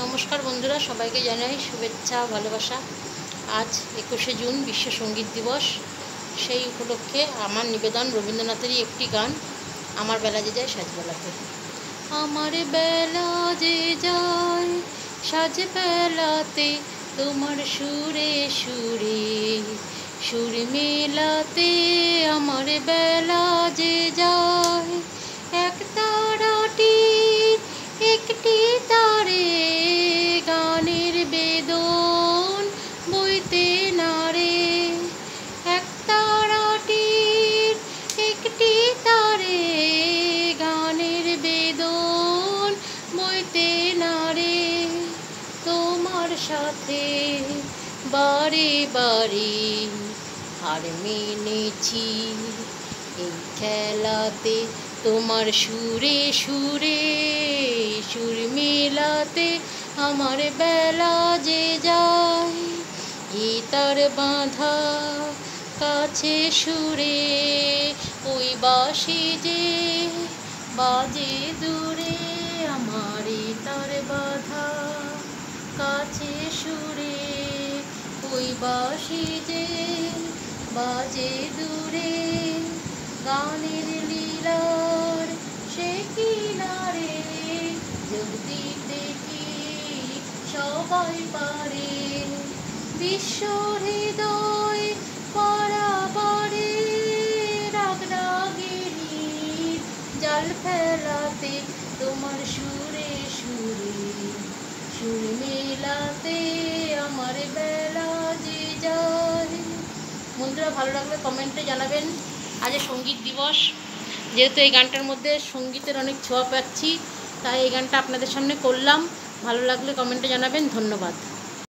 नमस्कार बंधुरा सबाइके जानाई शुभेच्छा भालोबासा। आज 21 जून विश्व संगीत दिवस। सेई उपलक्षे आमार निवेदन रवींद्रनाथेर एकटी गान आमार बेला जे जाए साजबेलाते। आमार बेला जे जाए साजबेलाते तोमार सुरे सुरे सुर मेलाते। आमार बेला जे जाए एक ताराटिर एकटी तारे गानेर बेदन बইতে নারে। एक ताराटिर एकटी तारे गानेर बेदन বইতে নারে। তোমার সাথে বারে বারে হার মেনেছি এই খেলাতে। তোমার সুরে সুরে সুর মেলাতে আমার বেলা যে যায় এ তার বাঁধা কাছে সুরে ওই বাঁশি যে বাজে দূরে। আমার তার বাঁধা কাছে সুরে ওই বাঁশি যে বাজে দূরে। গানের লীলার সে কিনারে যোগ দিতে কি সবাই পারে। বিশ্ব হৃদয় পারাবারে রাগ রাগিনীর জাল ফেলাতে তোমার সুরে সুরে সুর মেলাতে আমার বেলা যে যায়। বন্ধুরা ভালো লাগলে কমেন্টে জানাবেন। आज संगीत दिवस जेहेतु এই গানটার মধ্যে संगीतेर अनेक ছোঁয়া পাচ্ছি তাই এই গানটা আপনাদের সামনে করলাম। ভালো লাগলে কমেন্টে জানাবেন। ধন্যবাদ।